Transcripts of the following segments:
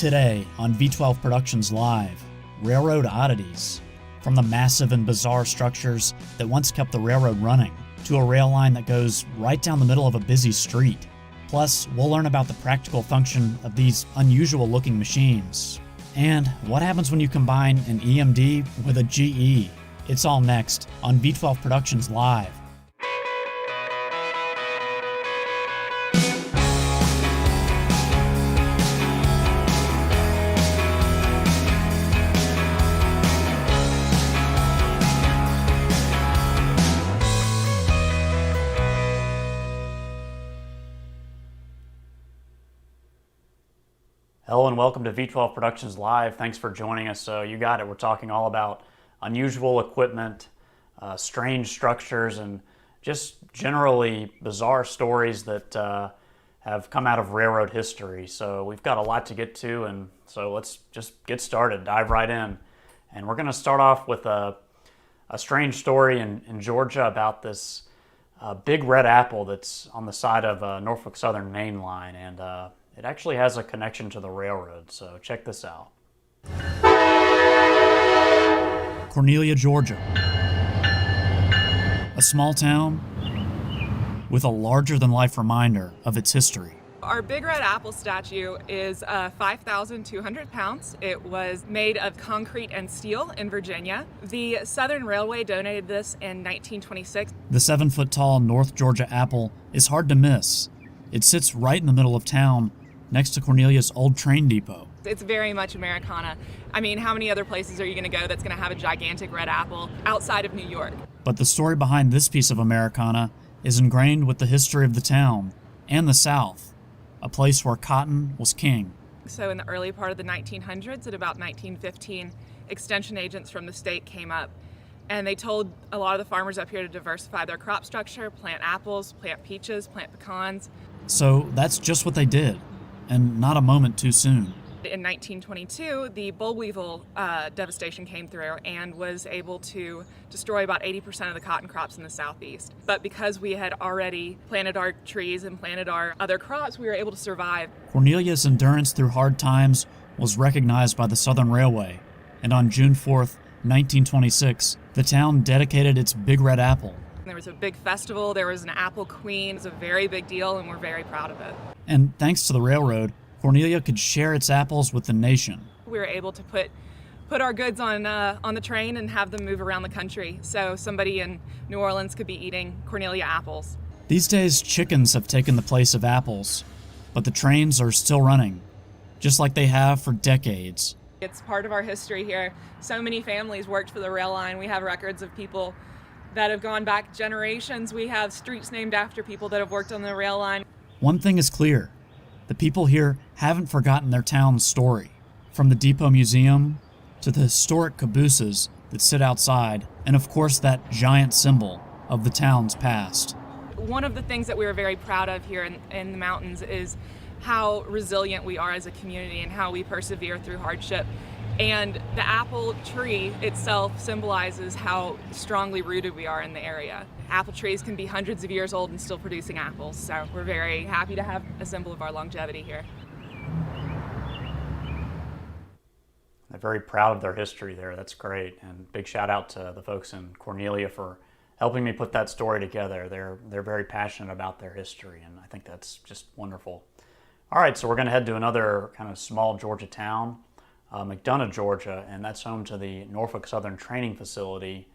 Today on V12 Productions Live, Railroad Oddities. From the massive and bizarre structures that once kept the railroad running, to a rail line that goes right down the middle of a busy street. Plus, we'll learn about the practical function of these unusual looking machines. And what happens when you combine an EMD with a GE? It's all next on V12 Productions Live. Hello and welcome to V12 Productions Live. Thanks for joining us. So you got it. We're talking all about unusual equipment, strange structures, and just generally bizarre stories that have come out of railroad history. So we've got a lot to get to, and so let's just get started, dive right in. And we're going to start off with a strange story in Georgia about this big red apple that's on the side of Norfolk Southern main line, and it actually has a connection to the railroad, so check this out. Cornelia, Georgia. A small town with a larger-than-life reminder of its history. Our Big Red Apple statue is 5,200 pounds. It was made of concrete and steel in Virginia. The Southern Railway donated this in 1926. The 7-foot-tall North Georgia apple is hard to miss. It sits right in the middle of town, next to Cornelia's old train depot. It's very much Americana. I mean, how many other places are you going to go that's going to have a gigantic red apple outside of New York? But the story behind this piece of Americana is ingrained with the history of the town and the South, a place where cotton was king. So in the early part of the 1900s, at about 1915, extension agents from the state came up and they told a lot of the farmers up here to diversify their crop structure, plant apples, plant peaches, plant pecans. So that's just what they did, and not a moment too soon. In 1922, the boll weevil devastation came through and was able to destroy about 80% of the cotton crops in the southeast. But because we had already planted our trees and planted our other crops, we were able to survive. Cornelia's endurance through hard times was recognized by the Southern Railway, and on June 4th, 1926, the town dedicated its Big Red Apple. There was a big festival, there was an apple queen. It was a very big deal, and we're very proud of it. And thanks to the railroad, Cornelia could share its apples with the nation. We were able to put our goods on the train and have them move around the country, so somebody in New Orleans could be eating Cornelia apples. These days, chickens have taken the place of apples, but the trains are still running, just like they have for decades. It's part of our history here. So many families worked for the rail line. We have records of people that have gone back generations. We have streets named after people that have worked on the rail line. One thing is clear. The people here haven't forgotten their town's story. From the Depot Museum to the historic cabooses that sit outside, and of course that giant symbol of the town's past. One of the things that we are very proud of here in the mountains is how resilient we are as a community and how we persevere through hardship. And the apple tree itself symbolizes how strongly rooted we are in the area. Apple trees can be hundreds of years old and still producing apples, so we're very happy to have a symbol of our longevity here. They're very proud of their history there. That's great. And big shout out to the folks in Cornelia for helping me put that story together. They're very passionate about their history, and I think that's just wonderful. All right, so we're going to head to another kind of small Georgia town, McDonough, Georgia, and that's home to the Norfolk Southern Training Facility.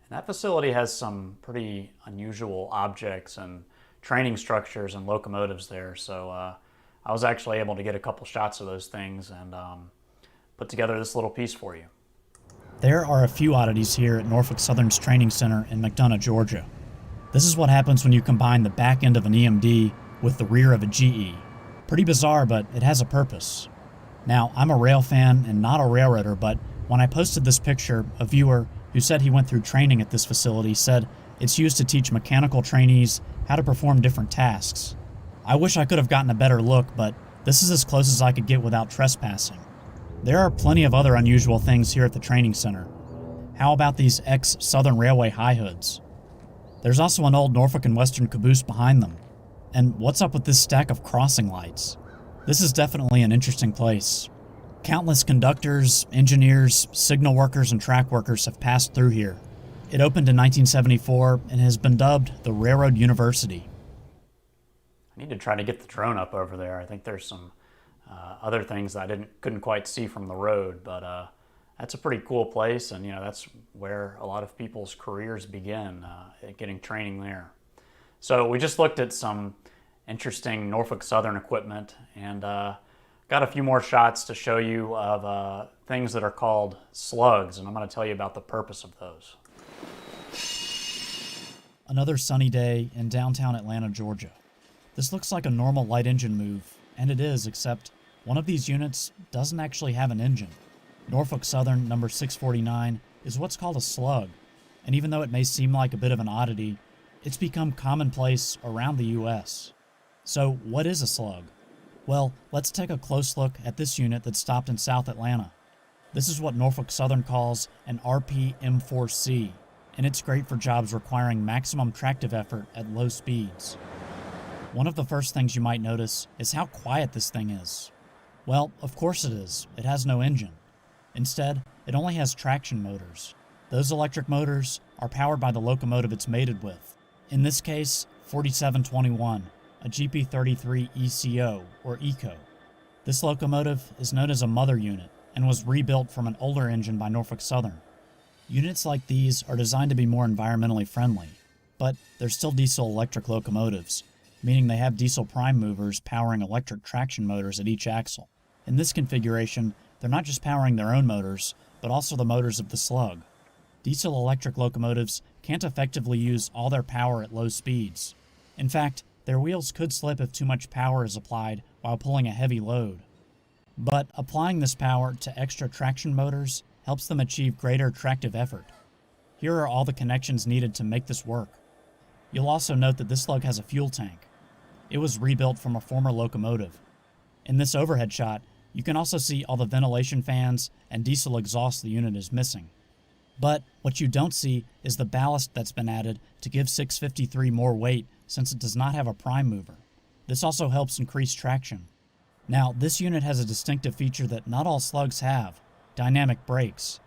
And that facility has some pretty unusual objects and training structures and locomotives there. So I was actually able to get a couple shots of those things and put together this little piece for you. There are a few oddities here at Norfolk Southern's Training Center in McDonough, Georgia. This is what happens when you combine the back end of an EMD with the rear of a GE. Pretty bizarre, but it has a purpose. Now, I'm a rail fan and not a railroader, but when I posted this picture, a viewer who said he went through training at this facility said it's used to teach mechanical trainees how to perform different tasks. I wish I could have gotten a better look, but this is as close as I could get without trespassing. There are plenty of other unusual things here at the training center. How about these ex-Southern Railway high hoods? There's also an old Norfolk and Western caboose behind them. And what's up with this stack of crossing lights? This is definitely an interesting place. Countless conductors, engineers, signal workers, and track workers have passed through here. It opened in 1974 and has been dubbed the Railroad University. I need to try to get the drone up over there. I think there's some other things that I couldn't quite see from the road, but that's a pretty cool place, and that's where a lot of people's careers begin, getting training there. So we just looked at some interesting Norfolk Southern equipment, and got a few more shots to show you of things that are called slugs, and I'm going to tell you about the purpose of those. Another sunny day in downtown Atlanta, Georgia. This looks like a normal light engine move, and it is, except one of these units doesn't actually have an engine. Norfolk Southern number 649 is what's called a slug, and even though it may seem like a bit of an oddity, it's become commonplace around the U.S. So what is a slug? Well, let's take a close look at this unit that stopped in South Atlanta. This is what Norfolk Southern calls an RP-M4C, and it's great for jobs requiring maximum tractive effort at low speeds. One of the first things you might notice is how quiet this thing is. Well, of course it is. It has no engine. Instead, it only has traction motors. Those electric motors are powered by the locomotive it's mated with. In this case, 4721, a GP33 ECO, or ECO. This locomotive is known as a mother unit and was rebuilt from an older engine by Norfolk Southern. Units like these are designed to be more environmentally friendly, but they're still diesel-electric locomotives, meaning they have diesel prime movers powering electric traction motors at each axle. In this configuration, they're not just powering their own motors, but also the motors of the slug. Diesel-electric locomotives can't effectively use all their power at low speeds. In fact, their wheels could slip if too much power is applied while pulling a heavy load. But applying this power to extra traction motors helps them achieve greater tractive effort. Here are all the connections needed to make this work. You'll also note that this slug has a fuel tank. It was rebuilt from a former locomotive. In this overhead shot, you can also see all the ventilation fans and diesel exhaust the unit is missing. But what you don't see is the ballast that's been added to give 653 more weight since it does not have a prime mover. This also helps increase traction. Now, this unit has a distinctive feature that not all slugs have: dynamic brakes.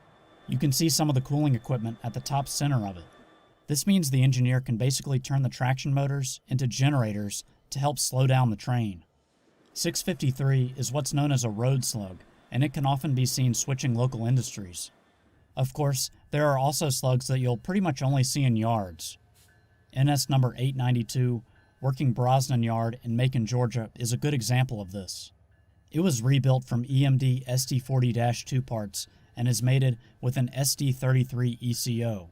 You can see some of the cooling equipment at the top center of it. This means the engineer can basically turn the traction motors into generators to help slow down the train. 653 is what's known as a road slug, and it can often be seen switching local industries. Of course, there are also slugs that you'll pretty much only see in yards. NS number 892, working Brosnan Yard in Macon, Georgia, is a good example of this. It was rebuilt from EMD SD40-2 parts and is mated with an SD33 ECO.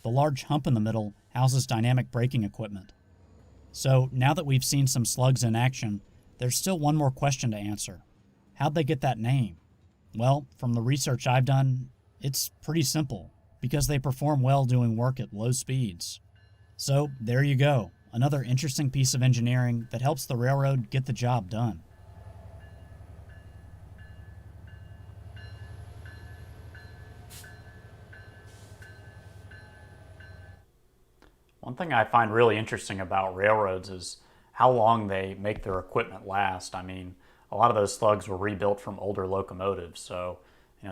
The large hump in the middle houses dynamic braking equipment. So, now that we've seen some slugs in action, there's still one more question to answer. How'd they get that name? Well, from the research I've done, it's pretty simple, because they perform well doing work at low speeds. So, there you go, another interesting piece of engineering that helps the railroad get the job done. One thing I find really interesting about railroads is how long they make their equipment last. I mean, a lot of those slugs were rebuilt from older locomotives, so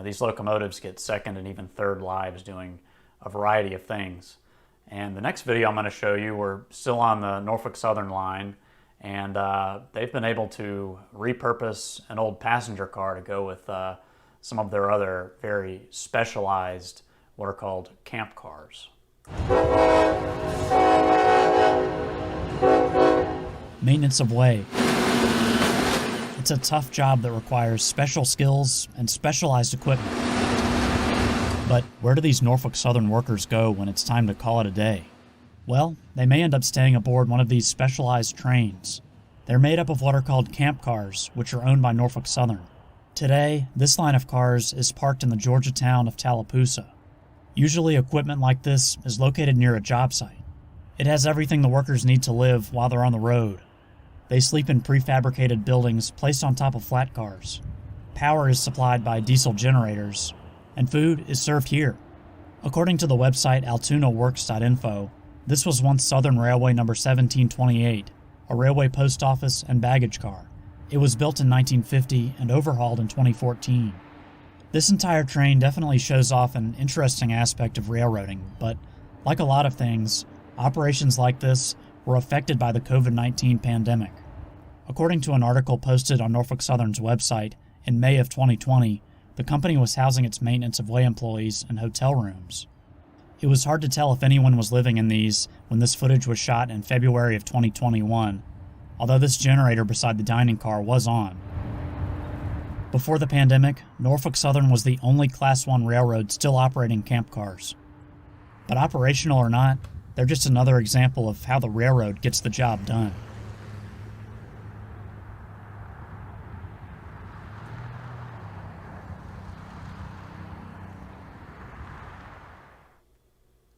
these locomotives get second and even third lives doing a variety of things. And the next video I'm going to show you, we're still on the Norfolk Southern line, and they've been able to repurpose an old passenger car to go with some of their other very specialized, what are called camp cars. Maintenance of way. It's a tough job that requires special skills and specialized equipment. But where do these Norfolk Southern workers go when it's time to call it a day? Well, they may end up staying aboard one of these specialized trains. They're made up of what are called camp cars, which are owned by Norfolk Southern. Today, this line of cars is parked in the Georgia town of Tallapoosa. Usually equipment like this is located near a job site. It has everything the workers need to live while they're on the road. They sleep in prefabricated buildings placed on top of flat cars. Power is supplied by diesel generators, and food is served here. According to the website altoonaworks.info, this was once Southern Railway number 1728, a railway post office and baggage car, It was built in 1950 and overhauled in 2014. This entire train definitely shows off an interesting aspect of railroading, but like a lot of things, operations like this were affected by the COVID-19 pandemic. According to an article posted on Norfolk Southern's website in May of 2020, the company was housing its maintenance of way employees in hotel rooms. It was hard to tell if anyone was living in these when this footage was shot in February of 2021, although this generator beside the dining car was on. Before the pandemic, Norfolk Southern was the only Class 1 railroad still operating camp cars. But operational or not, they're just another example of how the railroad gets the job done.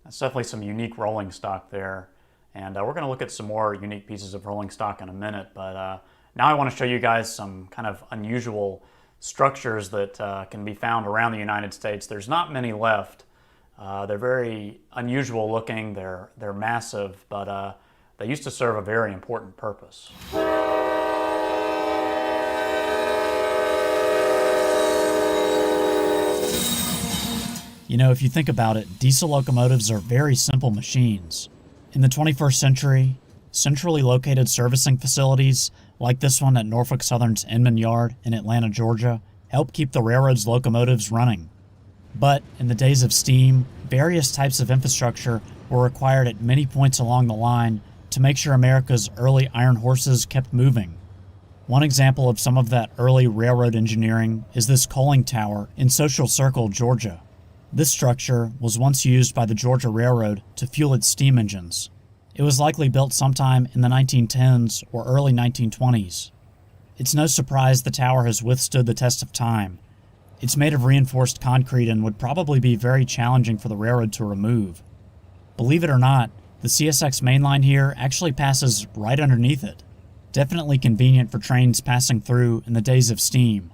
That's definitely some unique rolling stock there. And we're going to look at some more unique pieces of rolling stock in a minute. But now I want to show you guys some kind of unusual structures that can be found around the United States. There's not many left. They're very unusual looking. They're massive, but they used to serve a very important purpose. You know, if you think about it, diesel locomotives are very simple machines. In the 21st century, centrally located servicing facilities, like this one at Norfolk Southern's Inman Yard in Atlanta, Georgia, help keep the railroad's locomotives running. But in the days of steam, various types of infrastructure were required at many points along the line to make sure America's early iron horses kept moving. One example of some of that early railroad engineering is this coaling tower in Social Circle, Georgia. This structure was once used by the Georgia Railroad to fuel its steam engines. It was likely built sometime in the 1910s or early 1920s. It's no surprise the tower has withstood the test of time. It's made of reinforced concrete and would probably be very challenging for the railroad to remove. Believe it or not, the CSX main line here actually passes right underneath it. Definitely convenient for trains passing through in the days of steam.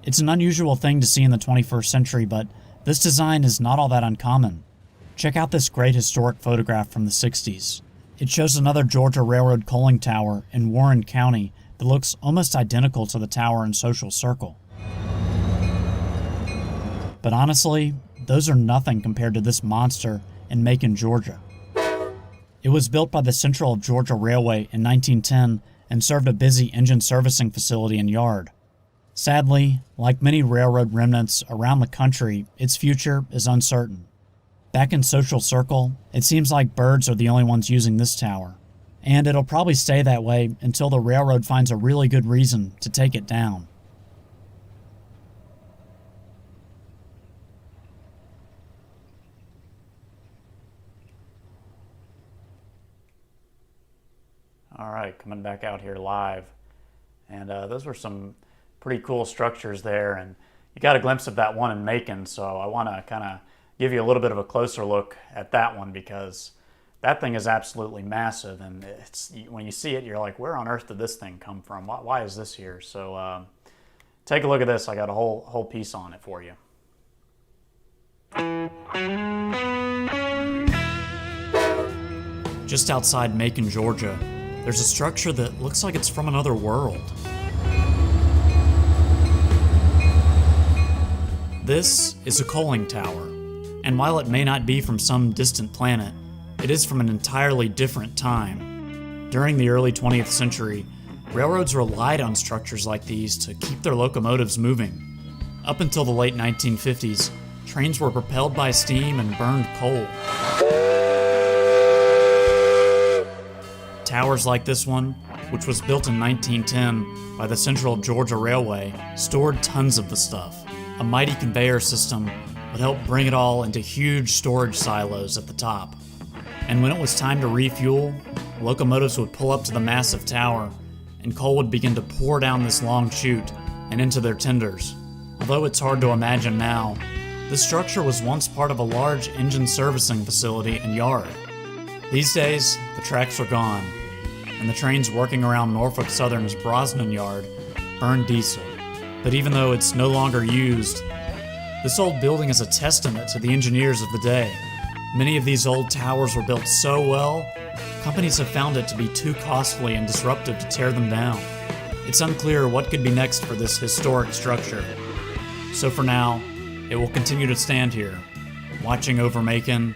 It's an unusual thing to see in the 21st century, but this design is not all that uncommon. Check out this great historic photograph from the 60s. It shows another Georgia Railroad coaling tower in Warren County that looks almost identical to the tower in Social Circle. But honestly, those are nothing compared to this monster in Macon, Georgia. It was built by the Central of Georgia Railway in 1910 and served a busy engine servicing facility and yard. Sadly, like many railroad remnants around the country, its future is uncertain. Back in Social Circle, it seems like birds are the only ones using this tower, and it'll probably stay that way until the railroad finds a really good reason to take it down. All right, coming back out here live. And those were some pretty cool structures there, and you got a glimpse of that one in Macon, so I want to kind of give you a little bit of a closer look at that one because that thing is absolutely massive, and it's, when you see it, you're like, where on earth did this thing come from? Why is this here? So take a look at this. I got a whole piece on it for you. Just outside Macon, Georgia, there's a structure that looks like it's from another world. This is a coaling tower, and while it may not be from some distant planet, it is from an entirely different time. During the early 20th century, railroads relied on structures like these to keep their locomotives moving. Up until the late 1950s, trains were propelled by steam and burned coal. Towers like this one, which was built in 1910 by the Central Georgia Railway, stored tons of the stuff. A mighty conveyor system would help bring it all into huge storage silos at the top. And when it was time to refuel, locomotives would pull up to the massive tower, and coal would begin to pour down this long chute and into their tenders. Although it's hard to imagine now, this structure was once part of a large engine servicing facility and yard. These days, the tracks are gone, and the trains working around Norfolk Southern's Brosnan Yard burn diesel. But even though it's no longer used, this old building is a testament to the engineers of the day. Many of these old towers were built so well, companies have found it to be too costly and disruptive to tear them down. it's unclear what could be next for this historic structure. So for now, it will continue to stand here, watching over Macon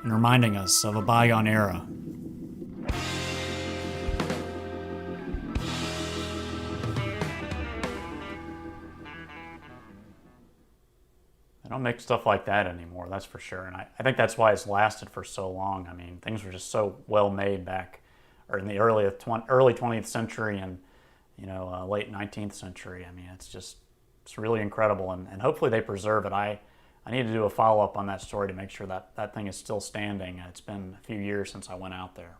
and reminding us of a bygone era. They don't make stuff like that anymore, that's for sure. And I think that's why it's lasted for so long. I mean, things were just so well made back, or in the early 20th century and late 19th century. I mean, it's really incredible, and hopefully they preserve it. I need to do a follow-up on that story to make sure that that thing is still standing. It's been a few years since I went out there.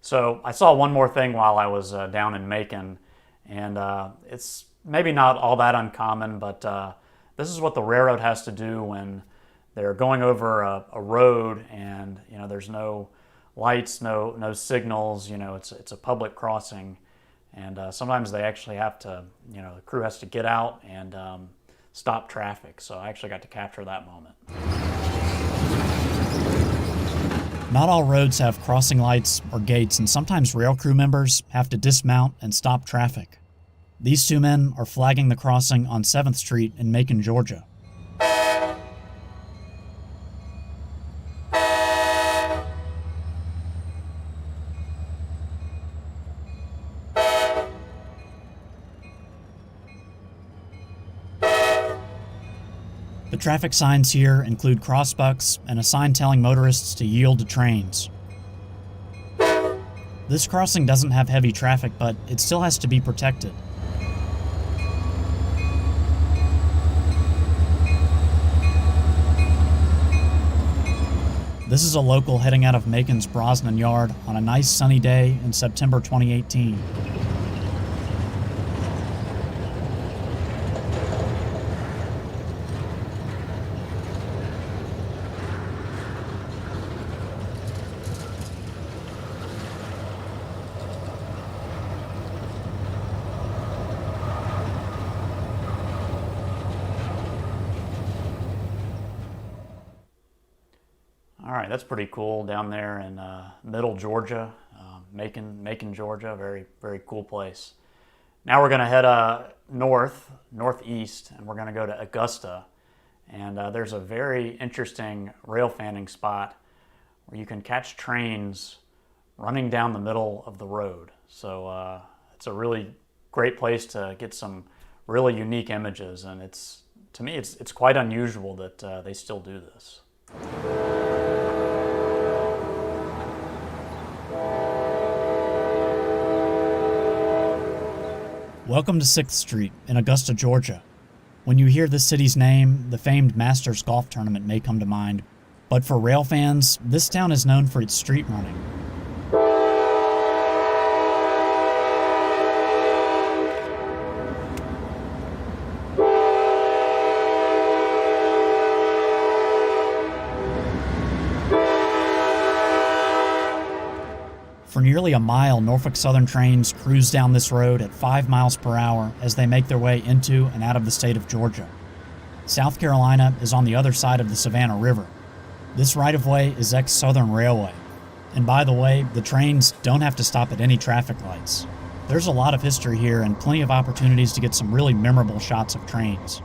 So I saw one more thing while I was down in Macon, and it's maybe not all that uncommon, but this is what the railroad has to do when they're going over a road and there's no lights, no signals. It's a public crossing, and sometimes they actually have to, the crew has to get out and stop traffic. So I actually got to capture that moment. Not all roads have crossing lights or gates, and sometimes rail crew members have to dismount and stop traffic. These two men are flagging the crossing on 7th Street in Macon, Georgia. The traffic signs here include crossbucks and a sign telling motorists to yield to trains. This crossing doesn't have heavy traffic, but it still has to be protected. This is a local heading out of Macon's Brosnan Yard on a nice sunny day in September 2018. All right, that's pretty cool down there in middle Georgia, Macon, Georgia. Very, very cool place. Now we're going to head northeast, and we're going to go to Augusta. And there's a very interesting rail fanning spot where you can catch trains running down the middle of the road. So it's a really great place to get some really unique images, and to me it's quite unusual that they still do this. Welcome to 6th Street in Augusta, Georgia. When you hear this city's name, the famed Masters Golf Tournament may come to mind. But for rail fans, this town is known for its street running. For nearly a mile, Norfolk Southern trains cruise down this road at 5 miles per hour as they make their way into and out of the state of Georgia. South Carolina is on the other side of the Savannah River. This right-of-way is ex-Southern Railway. And by the way, the trains don't have to stop at any traffic lights. There's a lot of history here and plenty of opportunities to get some really memorable shots of trains.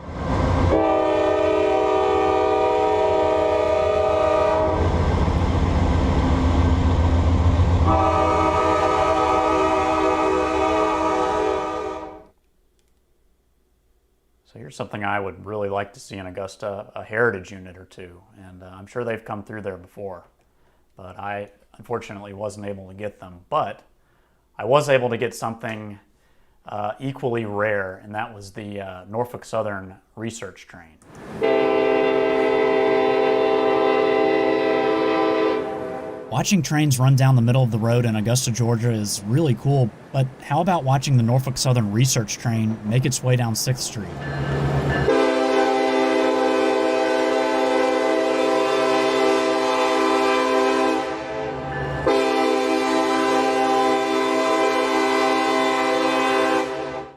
So here's something I would really like to see in Augusta, a heritage unit or two. And I'm sure they've come through there before, but I unfortunately wasn't able to get them. But I was able to get something equally rare, and that was the Norfolk Southern research train. Watching trains run down the middle of the road in Augusta, Georgia is really cool, but how about watching the Norfolk Southern research train make its way down 6th Street?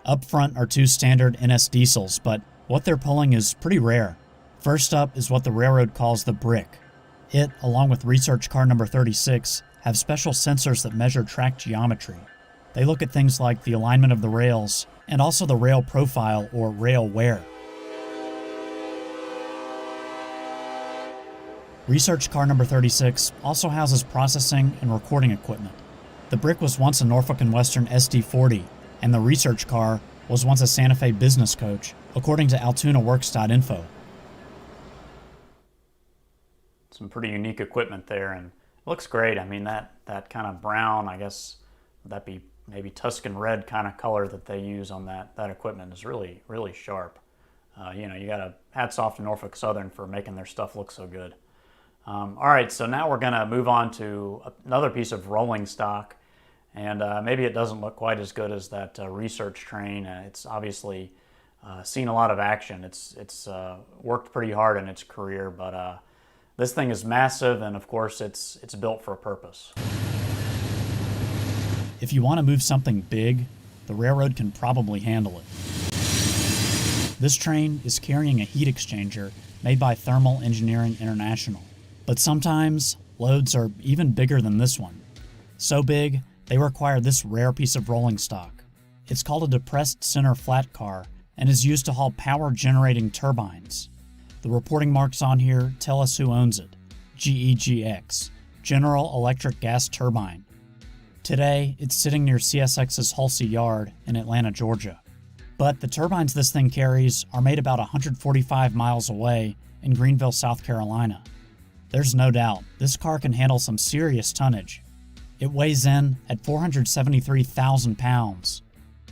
Up front are two standard NS diesels, but what they're pulling is pretty rare. First up is what the railroad calls the brick. It, along with research car number 36, have special sensors that measure track geometry. They look at things like the alignment of the rails and also the rail profile or rail wear. Research car number 36 also houses processing and recording equipment. The brick was once a Norfolk & Western SD40, and the research car was once a Santa Fe business coach, according to AltoonaWorks.info. Some pretty unique equipment there, and it looks great. I mean, that kind of brown, I guess, would that be maybe Tuscan red kind of color that they use on that equipment is really, really sharp. You got to hats off to Norfolk Southern for making their stuff look so good. All right, so now we're going to move on to another piece of rolling stock, and maybe it doesn't look quite as good as that research train. It's obviously seen a lot of action. It's worked pretty hard in its career, but this thing is massive, and of course it's built for a purpose. If you want to move something big, the railroad can probably handle it. This train is carrying a heat exchanger made by Thermal Engineering International. But sometimes, loads are even bigger than this one. So big, they require this rare piece of rolling stock. It's called a depressed center flat car and is used to haul power-generating turbines. The reporting marks on here tell us who owns it. GEGX, General Electric Gas Turbine. Today, it's sitting near CSX's Halsey Yard in Atlanta, Georgia. But the turbines this thing carries are made about 145 miles away in Greenville, South Carolina. There's no doubt, this car can handle some serious tonnage. It weighs in at 473,000 pounds,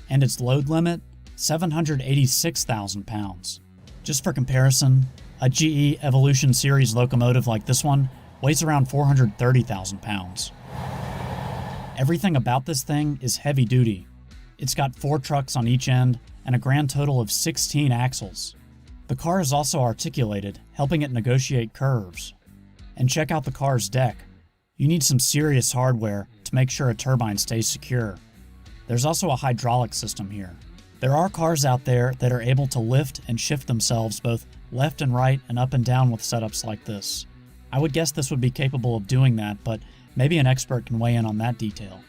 and its load limit, 786,000 pounds. Just for comparison, a GE Evolution Series locomotive like this one weighs around 430,000 pounds. Everything about this thing is heavy duty. It's got 4 trucks on each end and a grand total of 16 axles. The car is also articulated, helping it negotiate curves. And check out the car's deck. You need some serious hardware to make sure a turbine stays secure. There's also a hydraulic system here. There are cars out there that are able to lift and shift themselves both left and right and up and down with setups like this. I would guess this would be capable of doing that, but maybe an expert can weigh in on that detail.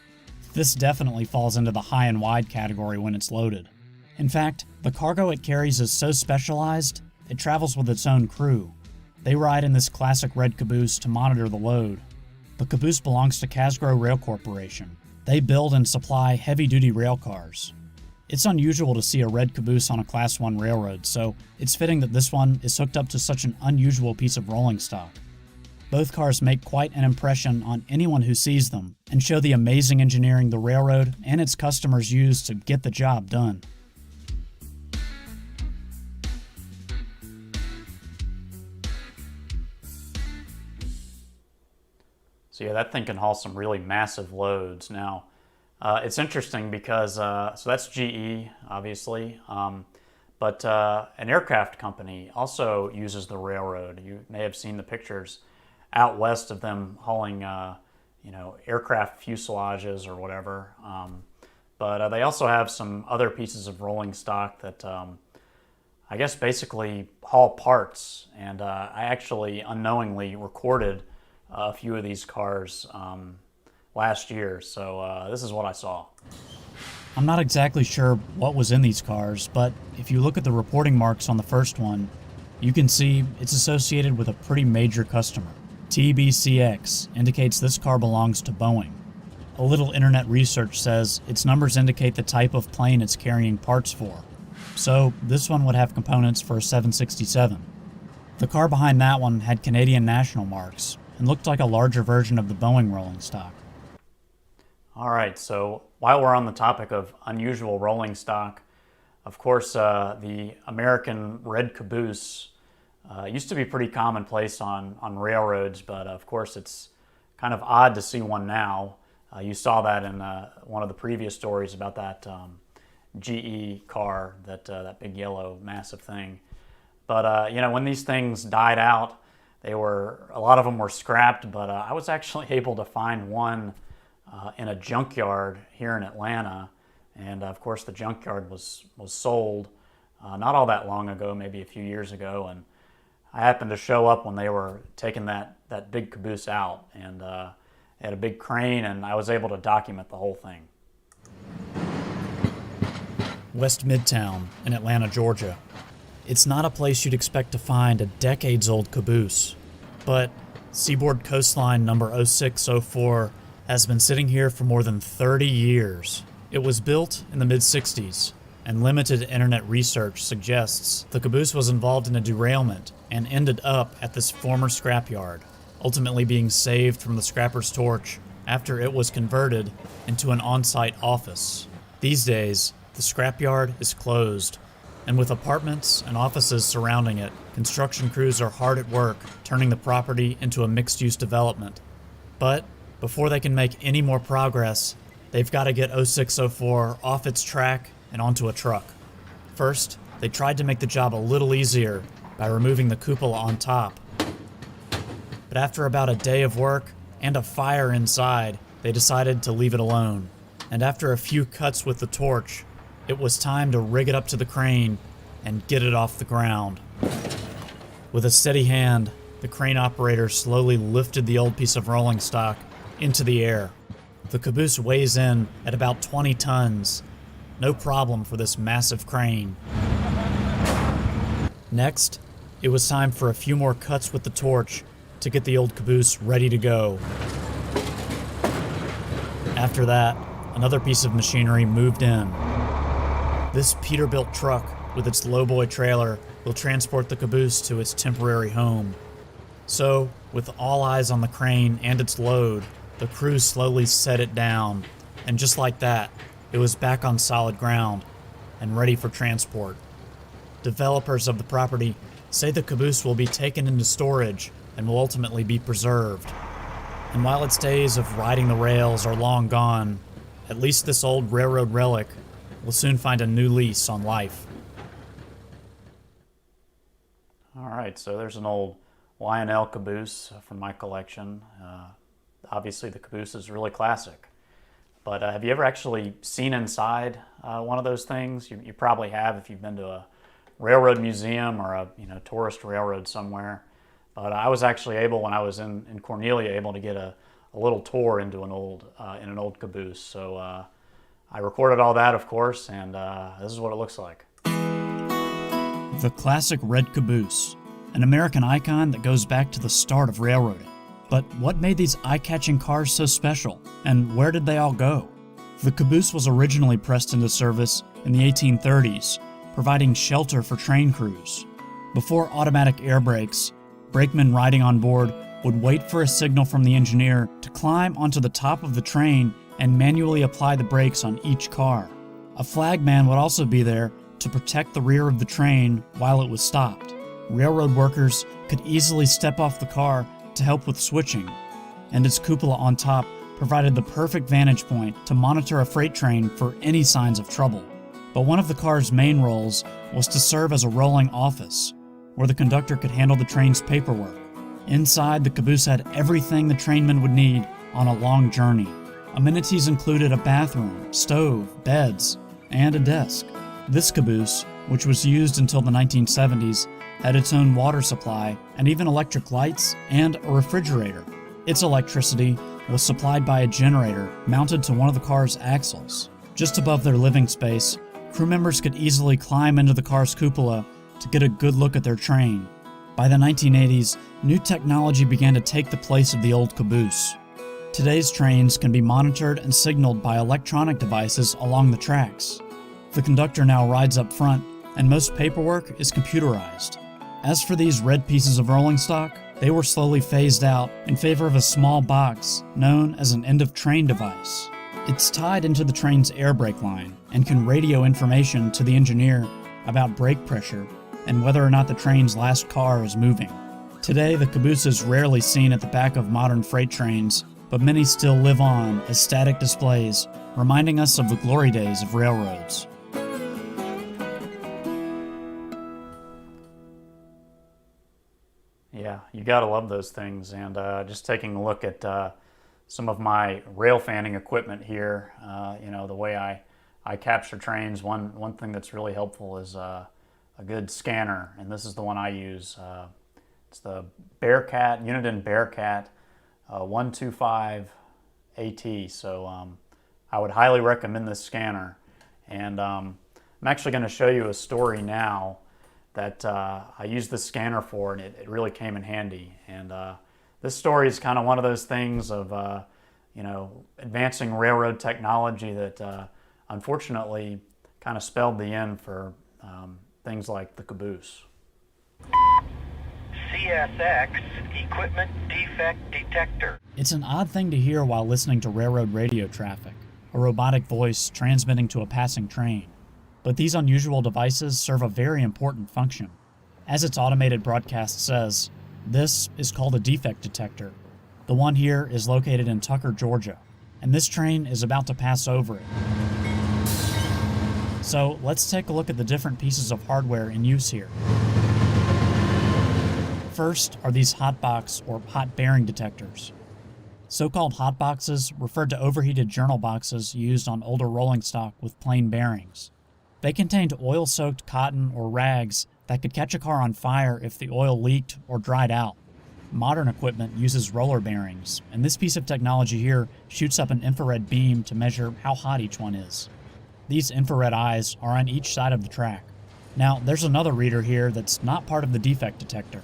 This definitely falls into the high and wide category when it's loaded. In fact, the cargo it carries is so specialized, it travels with its own crew. They ride in this classic red caboose to monitor the load. The caboose belongs to Casgro Rail Corporation. They build and supply heavy-duty rail cars. It's unusual to see a red caboose on a Class 1 railroad, so it's fitting that this one is hooked up to such an unusual piece of rolling stock. Both cars make quite an impression on anyone who sees them and show the amazing engineering the railroad and its customers use to get the job done. So yeah, that thing can haul some really massive loads. Now, it's interesting because, so that's GE, obviously, but an aircraft company also uses the railroad. You may have seen the pictures out west of them hauling, aircraft fuselages or whatever. But they also have some other pieces of rolling stock that I guess basically haul parts. And I actually unknowingly recorded a few of these cars last year, so this is what I saw. I'm not exactly sure what was in these cars, but if you look at the reporting marks on the first one, you can see it's associated with a pretty major customer. TBCX indicates this car belongs to Boeing. A little internet research says its numbers indicate the type of plane it's carrying parts for. So this one would have components for a 767. The car behind that one had Canadian national marks and looked like a larger version of the Boeing rolling stock. All right, so while we're on the topic of unusual rolling stock, of course, the American red caboose used to be pretty commonplace on railroads, but of course it's kind of odd to see one now. You saw that in one of the previous stories about that GE car, that big yellow massive thing. But when these things died out, a lot of them were scrapped, but I was actually able to find one in a junkyard here in Atlanta, and of course the junkyard was sold not all that long ago, maybe a few years ago, and I happened to show up when they were taking that big caboose out, and they had a big crane, and I was able to document the whole thing. West Midtown in Atlanta, Georgia. It's not a place you'd expect to find a decades-old caboose, but Seaboard Coastline number 0604 has been sitting here for more than 30 years. It was built in the mid-60s, and limited internet research suggests the caboose was involved in a derailment and ended up at this former scrapyard, ultimately being saved from the scrapper's torch after it was converted into an on-site office. These days, the scrapyard is closed, and with apartments and offices surrounding it, construction crews are hard at work turning the property into a mixed-use development. But before they can make any more progress, they've got to get 0604 off its track and onto a truck. First, they tried to make the job a little easier by removing the cupola on top. But after about a day of work and a fire inside, they decided to leave it alone. And after a few cuts with the torch, it was time to rig it up to the crane and get it off the ground. With a steady hand, the crane operator slowly lifted the old piece of rolling stock into the air. The caboose weighs in at about 20 tons. No problem for this massive crane. Next, it was time for a few more cuts with the torch to get the old caboose ready to go. After that, another piece of machinery moved in. This Peterbilt truck with its lowboy trailer will transport the caboose to its temporary home. So, with all eyes on the crane and its load, the crew slowly set it down, and just like that, it was back on solid ground and ready for transport. Developers of the property say the caboose will be taken into storage and will ultimately be preserved. And while its days of riding the rails are long gone, at least this old railroad relic will soon find a new lease on life. All right, so there's an old Lionel caboose from my collection. Obviously, the caboose is really classic. But have you ever actually seen inside one of those things? You probably have if you've been to a railroad museum or a tourist railroad somewhere. But I was actually able, when I was in Cornelia, able to get a little tour into an old caboose. So I recorded all that, of course, and this is what it looks like. The classic red caboose, an American icon that goes back to the start of railroading. But what made these eye-catching cars so special, and where did they all go? The caboose was originally pressed into service in the 1830s, providing shelter for train crews. Before automatic air brakes, brakemen riding on board would wait for a signal from the engineer to climb onto the top of the train and manually apply the brakes on each car. A flagman would also be there to protect the rear of the train while it was stopped. Railroad workers could easily step off the car to help with switching, and its cupola on top provided the perfect vantage point to monitor a freight train for any signs of trouble. But one of the car's main roles was to serve as a rolling office, where the conductor could handle the train's paperwork. Inside, the caboose had everything the trainman would need on a long journey. Amenities included a bathroom, stove, beds, and a desk. This caboose, which was used until the 1970s, had its own water supply and even electric lights and a refrigerator. Its electricity was supplied by a generator mounted to one of the car's axles. Just above their living space, crew members could easily climb into the car's cupola to get a good look at their train. By the 1980s, new technology began to take the place of the old caboose. Today's trains can be monitored and signaled by electronic devices along the tracks. The conductor now rides up front, and most paperwork is computerized. As for these red pieces of rolling stock, they were slowly phased out in favor of a small box known as an end-of-train device. It's tied into the train's air brake line and can radio information to the engineer about brake pressure and whether or not the train's last car is moving. Today, the caboose is rarely seen at the back of modern freight trains, but many still live on as static displays, reminding us of the glory days of railroads. Yeah, you gotta love those things. And just taking a look at some of my rail fanning equipment here, the way I capture trains, one thing that's really helpful is a good scanner, and this is the one I use. It's the Bearcat, Uniden Bearcat 125 AT, so I would highly recommend this scanner. And I'm actually going to show you a story now that I used the scanner for, and it really came in handy. And this story is kind of one of those things of advancing railroad technology that unfortunately kind of spelled the end for things like the caboose. CSX Equipment Defect Detector. It's an odd thing to hear while listening to railroad radio traffic, a robotic voice transmitting to a passing train. But these unusual devices serve a very important function. As its automated broadcast says, this is called a defect detector. The one here is located in Tucker, Georgia, and this train is about to pass over it. So let's take a look at the different pieces of hardware in use here. First are these hotbox or hot bearing detectors. So-called hotboxes refer to overheated journal boxes used on older rolling stock with plain bearings. They contained oil-soaked cotton or rags that could catch a car on fire if the oil leaked or dried out. Modern equipment uses roller bearings, and this piece of technology here shoots up an infrared beam to measure how hot each one is. These infrared eyes are on each side of the track. Now, there's another reader here that's not part of the defect detector.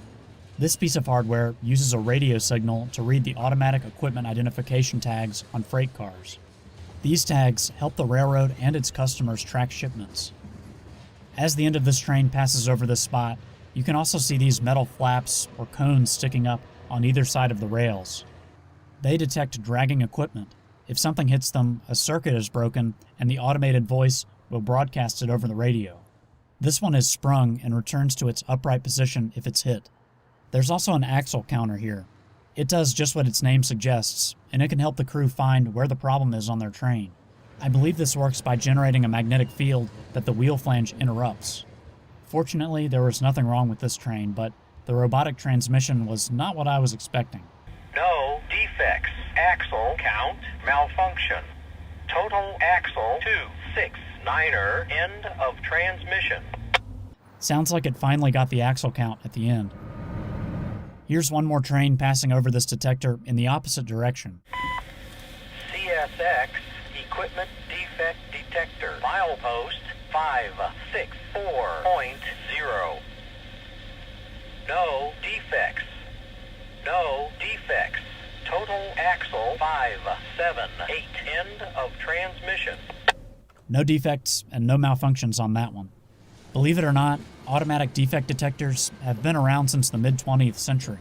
This piece of hardware uses a radio signal to read the automatic equipment identification tags on freight cars. These tags help the railroad and its customers track shipments. As the end of this train passes over this spot, you can also see these metal flaps or cones sticking up on either side of the rails. They detect dragging equipment. If something hits them, a circuit is broken and the automated voice will broadcast it over the radio. This one is sprung and returns to its upright position if it's hit. There's also an axle counter here. It does just what its name suggests, and it can help the crew find where the problem is on their train. I believe this works by generating a magnetic field that the wheel flange interrupts. Fortunately, there was nothing wrong with this train, but the robotic transmission was not what I was expecting. No defects. Axle count malfunction. Total axle 269er. End of transmission. Sounds like it finally got the axle count at the end. Here's one more train passing over this detector in the opposite direction. CSX Equipment Defect Detector. Milepost 564.0. No defects. No defects. Total axle 578. End of transmission. No defects and no malfunctions on that one. Believe it or not, automatic defect detectors have been around since the mid-20th century.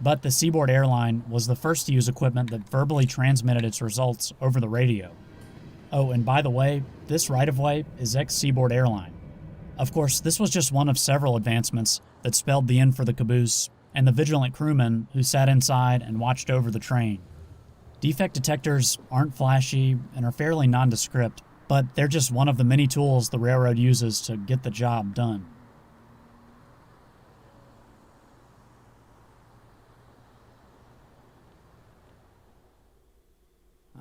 But the Seaboard Airline was the first to use equipment that verbally transmitted its results over the radio. Oh, and by the way, this right-of-way is ex-Seaboard Airline. Of course, this was just one of several advancements that spelled the end for the caboose and the vigilant crewmen who sat inside and watched over the train. Defect detectors aren't flashy and are fairly nondescript, but they're just one of the many tools the railroad uses to get the job done.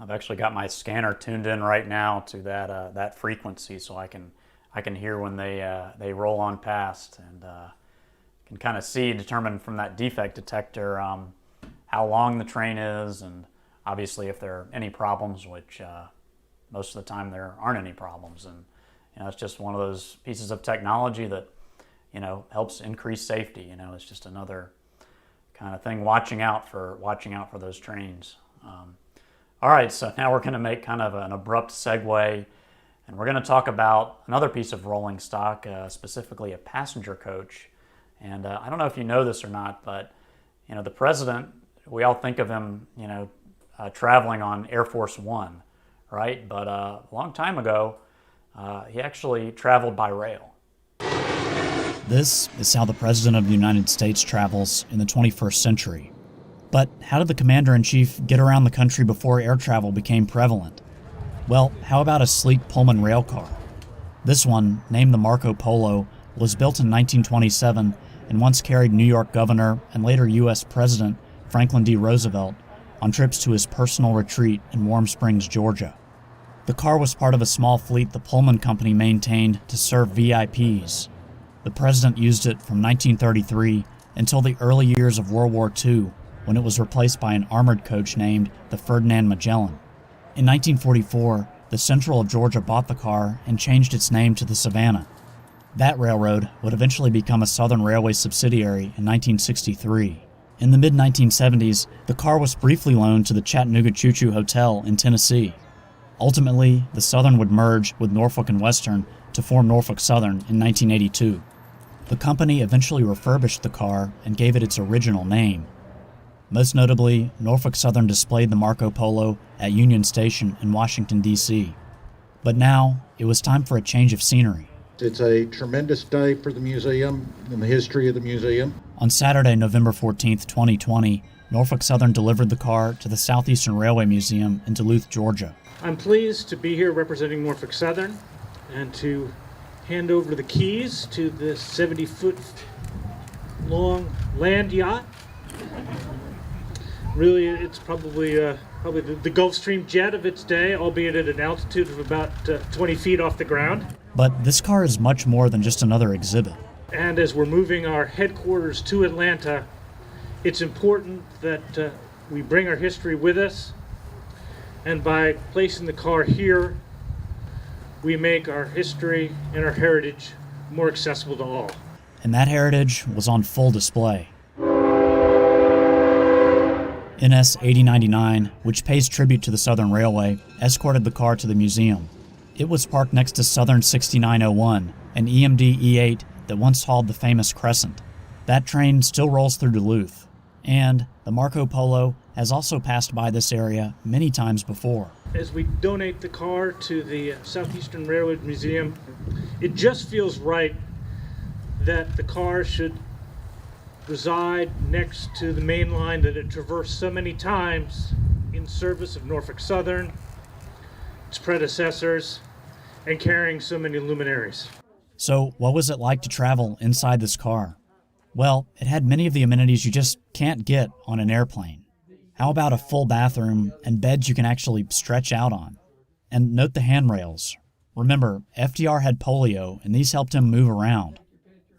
I've actually got my scanner tuned in right now to that frequency, so I can hear when they roll on past, and can kind of determine from that defect detector how long the train is, and obviously if there are any problems, which most of the time there aren't any problems. And it's just one of those pieces of technology that helps increase safety. It's just another kind of thing watching out for those trains. All right, so now we're going to make kind of an abrupt segue, and we're going to talk about another piece of rolling stock, specifically a passenger coach. And I don't know if you know this or not, but the president, we all think of him traveling on Air Force One, right? But a long time ago, he actually traveled by rail. This is how the President of the United States travels in the 21st century. But how did the Commander-in-Chief get around the country before air travel became prevalent? Well, how about a sleek Pullman rail car? This one, named the Marco Polo, was built in 1927 and once carried New York Governor and later U.S. President Franklin D. Roosevelt on trips to his personal retreat in Warm Springs, Georgia. The car was part of a small fleet the Pullman Company maintained to serve VIPs. The president used it from 1933 until the early years of World War II, when it was replaced by an armored coach named the Ferdinand Magellan. In 1944, the Central of Georgia bought the car and changed its name to the Savannah. That railroad would eventually become a Southern Railway subsidiary in 1963. In the mid-1970s, the car was briefly loaned to the Chattanooga Choo Choo Hotel in Tennessee. Ultimately, the Southern would merge with Norfolk and Western to form Norfolk Southern in 1982. The company eventually refurbished the car and gave it its original name. Most notably, Norfolk Southern displayed the Marco Polo at Union Station in Washington, D.C. But now, it was time for a change of scenery. It's a tremendous day for the museum and the history of the museum. On Saturday, November 14, 2020, Norfolk Southern delivered the car to the Southeastern Railway Museum in Duluth, Georgia. I'm pleased to be here representing Norfolk Southern and to hand over the keys to the 70-foot long land yacht. Really, it's probably the Gulfstream jet of its day, albeit at an altitude of about 20 feet off the ground. But this car is much more than just another exhibit. And as we're moving our headquarters to Atlanta, it's important that we bring our history with us. And by placing the car here, we make our history and our heritage more accessible to all. And that heritage was on full display. NS 8099, which pays tribute to the Southern Railway, escorted the car to the museum. It was parked next to Southern 6901, an EMD E8 that once hauled the famous Crescent. That train still rolls through Duluth, and the Marco Polo has also passed by this area many times before. As we donate the car to the Southeastern Railway Museum, it just feels right that the car should reside next to the main line that it traversed so many times in service of Norfolk Southern, its predecessors, and carrying so many luminaries. So, what was it like to travel inside this car? Well, it had many of the amenities you just can't get on an airplane. How about a full bathroom and beds you can actually stretch out on? And note the handrails. Remember, FDR had polio, and these helped him move around.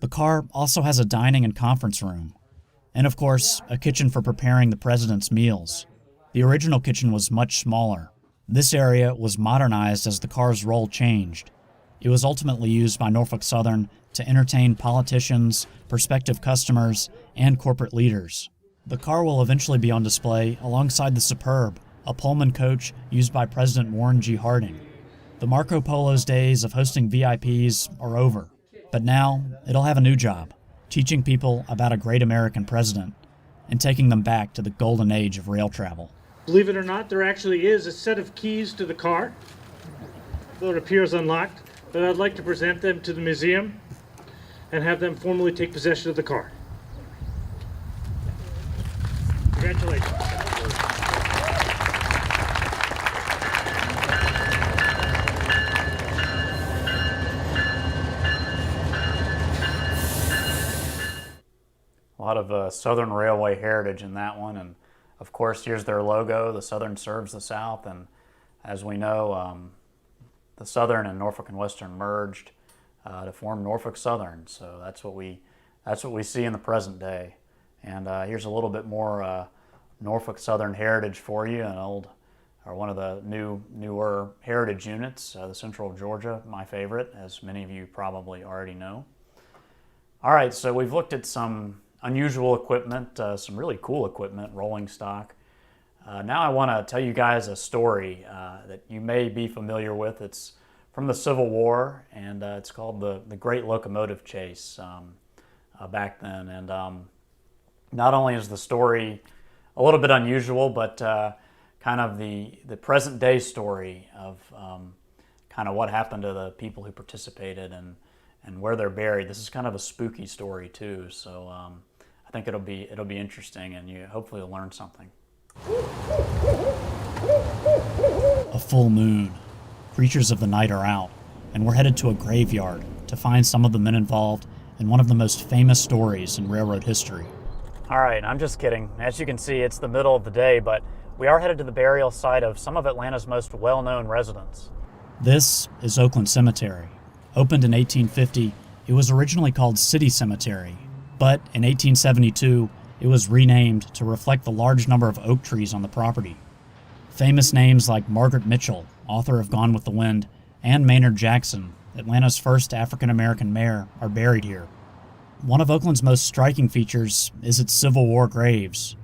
The car also has a dining and conference room. And of course, a kitchen for preparing the president's meals. The original kitchen was much smaller. This area was modernized as the car's role changed. It was ultimately used by Norfolk Southern to entertain politicians, prospective customers, and corporate leaders. The car will eventually be on display alongside the Superb, a Pullman coach used by President Warren G. Harding. The Marco Polo's days of hosting VIPs are over, but now it'll have a new job, teaching people about a great American president and taking them back to the golden age of rail travel. Believe it or not, there actually is a set of keys to the car, though it appears unlocked, but I'd like to present them to the museum and have them formally take possession of the car. Congratulations. A lot of Southern Railway heritage in that one, and of course here's their logo. The Southern serves the South, and as we know, the Southern and Norfolk and Western merged to form Norfolk Southern. So that's what we see in the present day. And here's a little bit more Norfolk Southern heritage for you, one of the newer heritage units, the Central of Georgia, my favorite, as many of you probably already know. All right, so we've looked at some unusual equipment, some really cool equipment, rolling stock. Now I want to tell you guys a story that you may be familiar with. It's from the Civil War, and it's called the Great Locomotive Chase back then. And not only is the story a little bit unusual, but kind of the present day story of kind of what happened to the people who participated and where they're buried. This is kind of a spooky story too, so I think it'll be interesting, and you hopefully will learn something. A full moon. Creatures of the night are out, and we're headed to a graveyard to find some of the men involved in one of the most famous stories in railroad history. All right, I'm just kidding. As you can see, it's the middle of the day, but we are headed to the burial site of some of Atlanta's most well-known residents. This is Oakland Cemetery. Opened in 1850, it was originally called City Cemetery, but in 1872, it was renamed to reflect the large number of oak trees on the property. Famous names like Margaret Mitchell, author of Gone with the Wind, and Maynard Jackson, Atlanta's first African-American mayor, are buried here. One of Oakland's most striking features is its Civil War graves.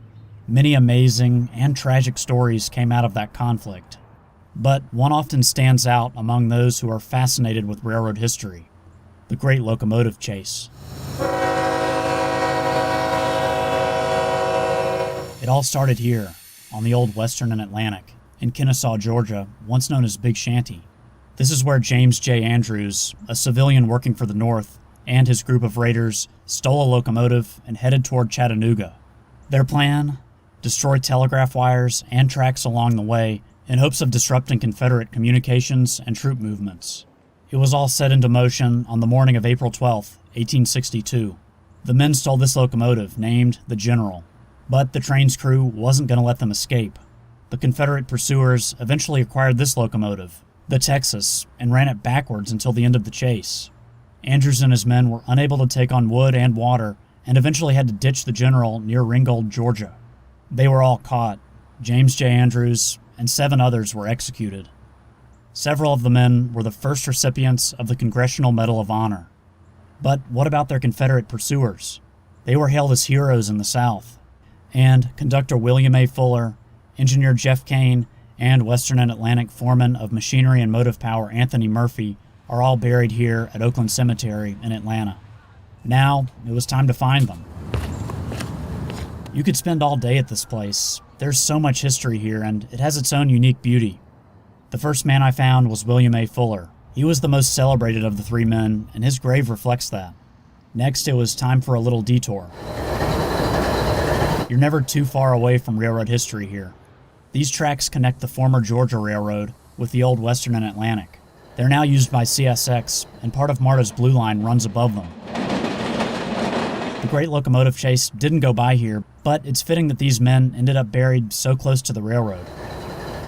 Many amazing and tragic stories came out of that conflict, but one often stands out among those who are fascinated with railroad history: the Great Locomotive Chase. It all started here, on the old Western and Atlantic, in Kennesaw, Georgia, once known as Big Shanty. This is where James J. Andrews, a civilian working for the North, and his group of raiders stole a locomotive and headed toward Chattanooga. Their plan? Destroy telegraph wires and tracks along the way in hopes of disrupting Confederate communications and troop movements. It was all set into motion on the morning of April 12, 1862. The men stole this locomotive, named the General, but the train's crew wasn't going to let them escape. The Confederate pursuers eventually acquired this locomotive, the Texas, and ran it backwards until the end of the chase. Andrews and his men were unable to take on wood and water and eventually had to ditch the General near Ringgold, Georgia. They were all caught. James J. Andrews and 7 others were executed. Several of the men were the first recipients of the Congressional Medal of Honor. But what about their Confederate pursuers? They were hailed as heroes in the South. And conductor William A. Fuller, engineer Jeff Kane, and Western and Atlantic foreman of machinery and motive power Anthony Murphy are all buried here at Oakland Cemetery in Atlanta. Now, it was time to find them. You could spend all day at this place. There's so much history here, and it has its own unique beauty. The first man I found was William A. Fuller. He was the most celebrated of the 3 men, and his grave reflects that. Next, it was time for a little detour. You're never too far away from railroad history here. These tracks connect the former Georgia Railroad with the old Western and Atlantic. They're now used by CSX, and part of MARTA's Blue Line runs above them. The Great Locomotive Chase didn't go by here, but it's fitting that these men ended up buried so close to the railroad.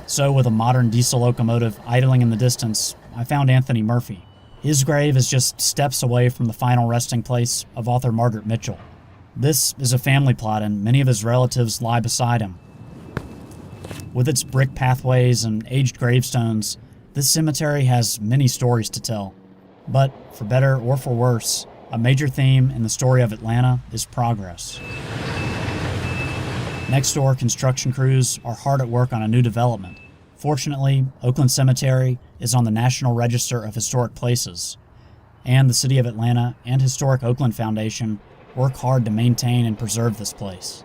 So, with a modern diesel locomotive idling in the distance, I found Anthony Murphy. His grave is just steps away from the final resting place of author Margaret Mitchell. This is a family plot, and many of his relatives lie beside him. With its brick pathways and aged gravestones, this cemetery has many stories to tell. But, for better or for worse, a major theme in the story of Atlanta is progress. Next door, construction crews are hard at work on a new development. Fortunately, Oakland Cemetery is on the National Register of Historic Places, and the City of Atlanta and Historic Oakland Foundation work hard to maintain and preserve this place.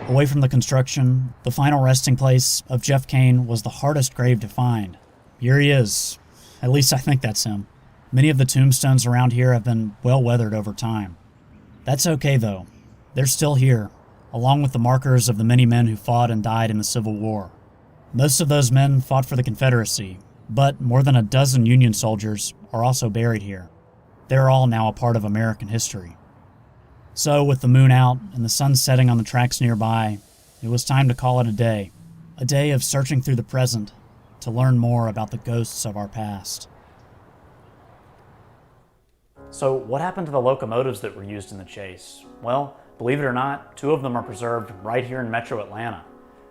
Away from the construction, the final resting place of Jeff Kane was the hardest grave to find. Here he is. At least I think that's him. Many of the tombstones around here have been well weathered over time. That's okay though. They're still here, along with the markers of the many men who fought and died in the Civil War. Most of those men fought for the Confederacy, but more than a dozen Union soldiers are also buried here. They're all now a part of American history. So, with the moon out and the sun setting on the tracks nearby, it was time to call it a day. A day of searching through the present to learn more about the ghosts of our past. So what happened to the locomotives that were used in the chase? Well, believe it or not, 2 of them are preserved right here in Metro Atlanta.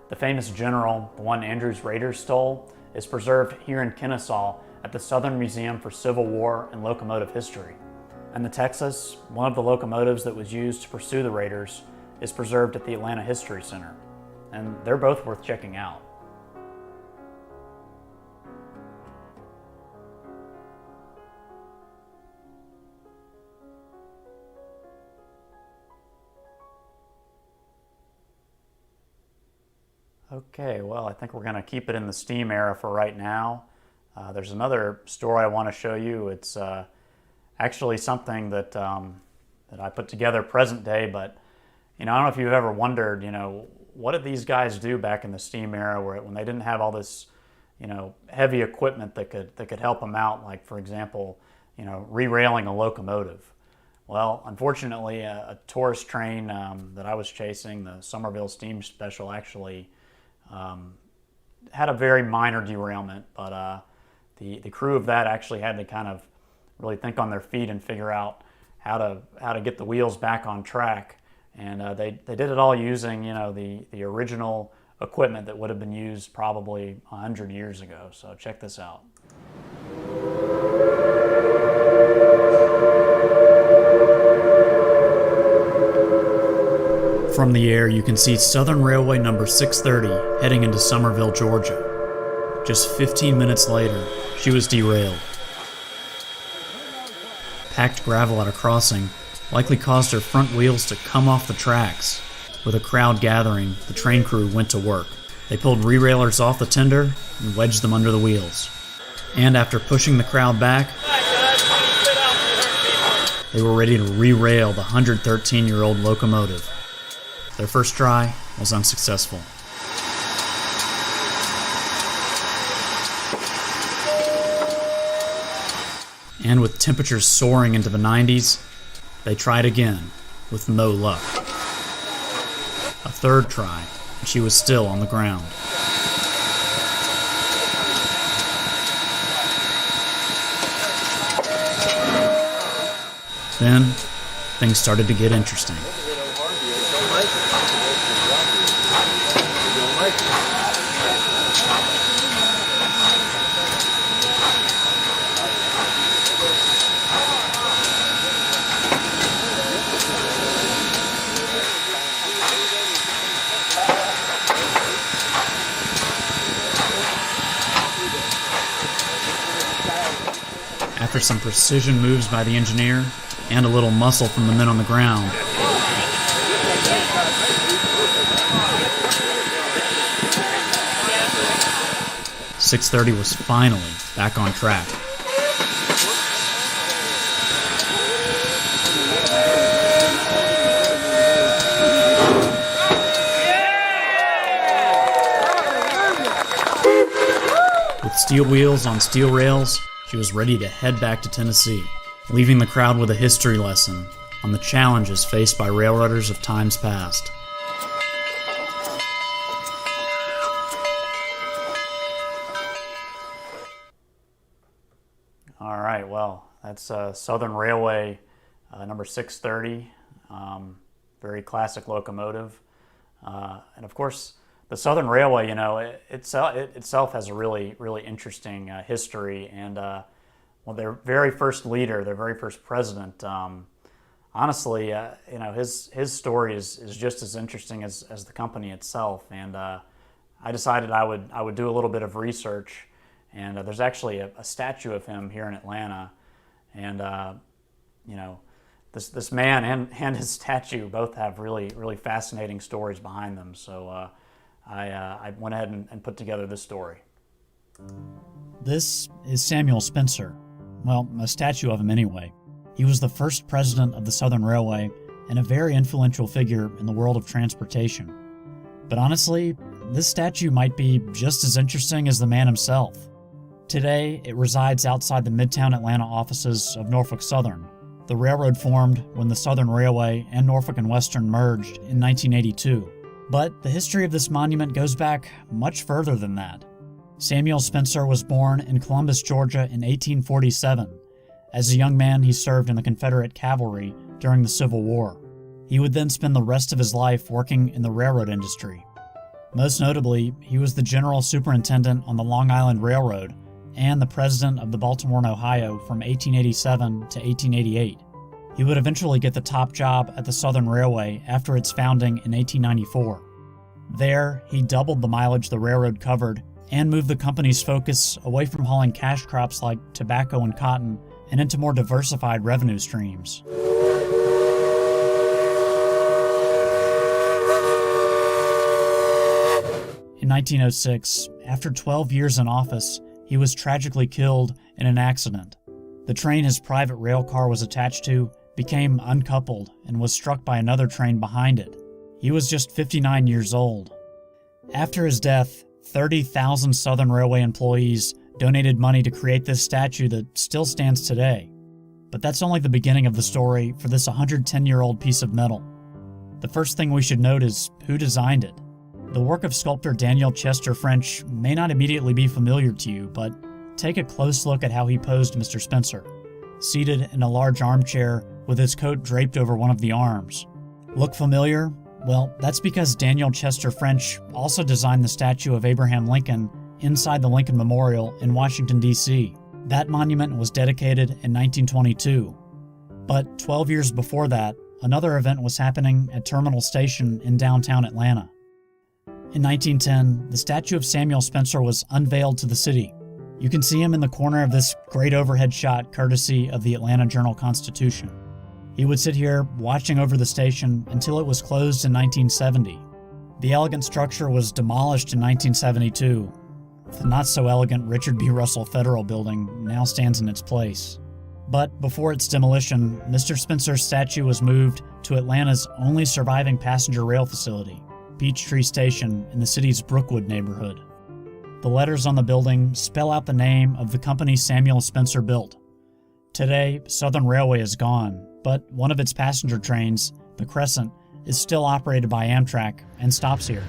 The famous General, the one Andrews Raiders stole, is preserved here in Kennesaw at the Southern Museum for Civil War and Locomotive History. And the Texas, one of the locomotives that was used to pursue the Raiders, is preserved at the Atlanta History Center. And they're both worth checking out. Okay, well, I think we're going to keep it in the steam era for right now. There's another story I want to show you. It's actually something that that I put together present day, but I don't know if you've ever wondered, what did these guys do back in the steam era when they didn't have all this, heavy equipment that could help them out, like for example, re-railing a locomotive. Well, unfortunately, a tourist train that I was chasing, the Somerville Steam Special, actually had a very minor derailment, but the crew of that actually had to kind of really think on their feet and figure out how to get the wheels back on track. And they did it all using the original equipment that would have been used probably 100 years ago. So check this out. From the air, you can see Southern Railway number 630 heading into Summerville, Georgia. Just 15 minutes later, she was derailed. Packed gravel at a crossing likely caused her front wheels to come off the tracks. With a crowd gathering, the train crew went to work. They pulled re-railers off the tender and wedged them under the wheels. And after pushing the crowd back, they were ready to re-rail the 113-year-old locomotive. Their first try was unsuccessful. And with temperatures soaring into the 90s, they tried again, with no luck. A third try, and she was still on the ground. Then, things started to get interesting. After some precision moves by the engineer and a little muscle from the men on the ground, .630 was finally back on track. With steel wheels on steel rails, she was ready to head back to Tennessee, leaving the crowd with a history lesson on the challenges faced by railroaders of times past. All right, well, that's Southern Railway number 630, very classic locomotive. And of course, the Southern Railway, you know, it itself has a really, really interesting history. And well, their very first leader, their very first president, honestly, you know, his story is just as interesting as the company itself. And I decided I would do a little bit of research. And there's actually a statue of him here in Atlanta. And you know, this man and his statue both have really, really fascinating stories behind them. So I went ahead and put together this story. This is Samuel Spencer. Well, a statue of him anyway. He was the first president of the Southern Railway and a very influential figure in the world of transportation. But honestly, this statue might be just as interesting as the man himself. Today, it resides outside the Midtown Atlanta offices of Norfolk Southern. The railroad formed when the Southern Railway and Norfolk and Western merged in 1982. But the history of this monument goes back much further than that. Samuel Spencer was born in Columbus, Georgia in 1847. As a young man, he served in the Confederate cavalry during the Civil War. He would then spend the rest of his life working in the railroad industry. Most notably, he was the general superintendent on the Long Island Railroad and the president of the Baltimore and Ohio from 1887 to 1888. He would eventually get the top job at the Southern Railway after its founding in 1894. There, he doubled the mileage the railroad covered and moved the company's focus away from hauling cash crops like tobacco and cotton and into more diversified revenue streams. In 1906, after 12 years in office, he was tragically killed in an accident. The train his private rail car was attached to became uncoupled and was struck by another train behind it. He was just 59 years old. After his death, 30,000 Southern Railway employees donated money to create this statue that still stands today. But that's only the beginning of the story for this 110-year-old piece of metal. The first thing we should note is who designed it. The work of sculptor Daniel Chester French may not immediately be familiar to you, but take a close look at how he posed Mr. Spencer, seated in a large armchair with his coat draped over one of the arms. Look familiar? Well, that's because Daniel Chester French also designed the statue of Abraham Lincoln inside the Lincoln Memorial in Washington, D.C. That monument was dedicated in 1922. But 12 years before that, another event was happening at Terminal Station in downtown Atlanta. In 1910, the statue of Samuel Spencer was unveiled to the city. You can see him in the corner of this great overhead shot courtesy of the Atlanta Journal-Constitution. He would sit here watching over the station until it was closed in 1970. The elegant structure was demolished in 1972. The not-so-elegant Richard B. Russell Federal Building now stands in its place. But before its demolition, Mr. Spencer's statue was moved to Atlanta's only surviving passenger rail facility, Peachtree Station in the city's Brookwood neighborhood. The letters on the building spell out the name of the company Samuel Spencer built. Today, Southern Railway is gone, but one of its passenger trains, the Crescent, is still operated by Amtrak and stops here.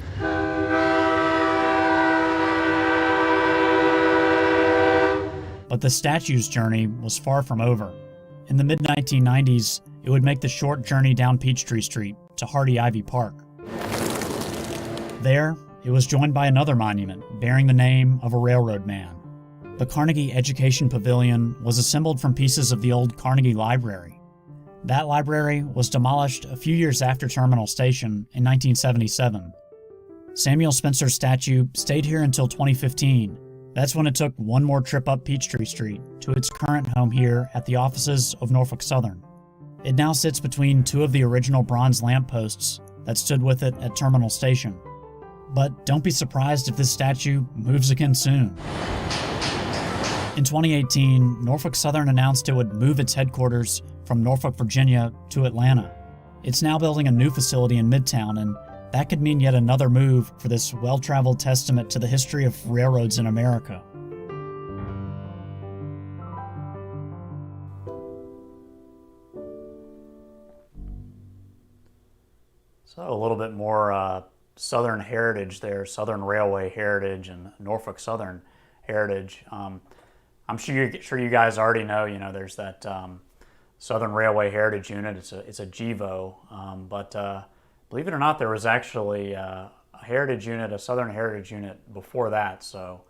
But the statue's journey was far from over. In the mid-1990s, it would make the short journey down Peachtree Street to Hardy Ivy Park. There, it was joined by another monument bearing the name of a railroad man. The Carnegie Education Pavilion was assembled from pieces of the old Carnegie Library. That library was demolished a few years after Terminal Station in 1977. Samuel Spencer's statue stayed here until 2015. That's when it took one more trip up Peachtree Street to its current home here at the offices of Norfolk Southern. It now sits between two of the original bronze lampposts that stood with it at Terminal Station. But don't be surprised if this statue moves again soon. In 2018, Norfolk Southern announced it would move its headquarters from Norfolk, Virginia to Atlanta. It's now building a new facility in Midtown, and that could mean yet another move for this well-traveled testament to the history of railroads in America. So a little bit more Southern heritage there, Southern Railway heritage and Norfolk Southern heritage. I'm sure you guys already know, there's that Southern Railway Heritage Unit. It's a GEVO, but believe it or not, there was actually a heritage unit, a Southern heritage unit before that. So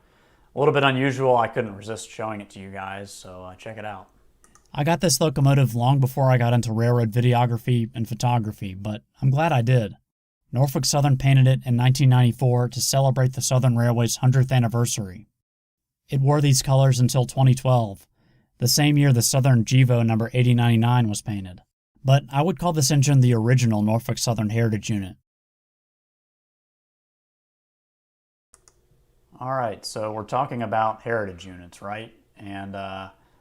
a little bit unusual. I couldn't resist showing it to you guys, so check it out. I got this locomotive long before I got into railroad videography and photography, but I'm glad I did. Norfolk Southern painted it in 1994 to celebrate the Southern Railway's 100th anniversary. It wore these colors until 2012, the same year the Southern GEVO number 8099 was painted. But I would call this engine the original Norfolk Southern Heritage Unit. All right, so we're talking about heritage units, right? And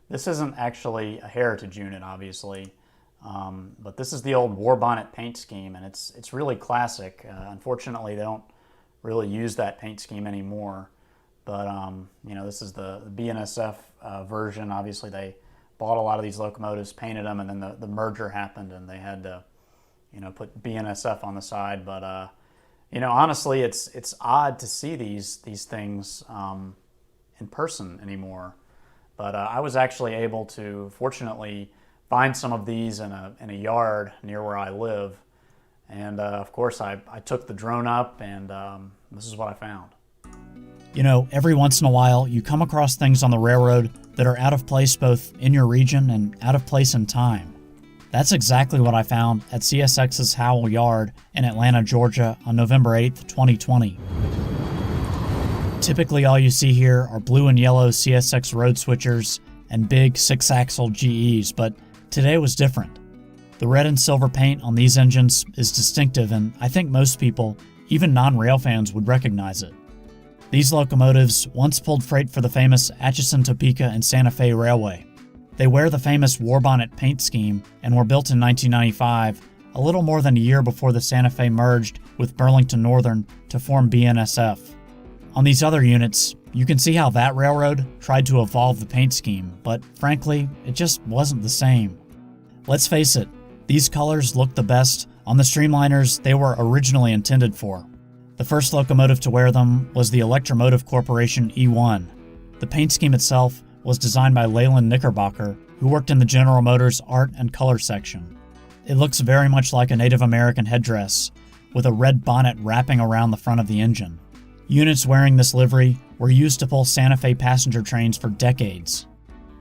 this isn't actually a heritage unit, obviously, but this is the old Warbonnet paint scheme, and it's really classic. Unfortunately, they don't really use that paint scheme anymore. But this is the BNSF version. Obviously, they bought a lot of these locomotives, painted them, and then the merger happened, and they had to, put BNSF on the side. But honestly, it's odd to see these things in person anymore. But I was actually able to, fortunately, find some of these in a yard near where I live, and of course, I took the drone up, and this is what I found. Every once in a while, you come across things on the railroad that are out of place both in your region and out of place in time. That's exactly what I found at CSX's Howell Yard in Atlanta, Georgia on November 8th, 2020. Typically, all you see here are blue and yellow CSX road switchers and big 6-axle GEs, but today was different. The red and silver paint on these engines is distinctive, and I think most people, even non-rail fans, would recognize it. These locomotives once pulled freight for the famous Atchison, Topeka, and Santa Fe Railway. They wear the famous Warbonnet paint scheme and were built in 1995, a little more than a year before the Santa Fe merged with Burlington Northern to form BNSF. On these other units, you can see how that railroad tried to evolve the paint scheme, but frankly, it just wasn't the same. Let's face it, these colors look the best on the streamliners they were originally intended for. The first locomotive to wear them was the Electromotive Corporation E1. The paint scheme itself was designed by Leyland Knickerbocker, who worked in the General Motors art and color section. It looks very much like a Native American headdress, with a red bonnet wrapping around the front of the engine. Units wearing this livery were used to pull Santa Fe passenger trains for decades.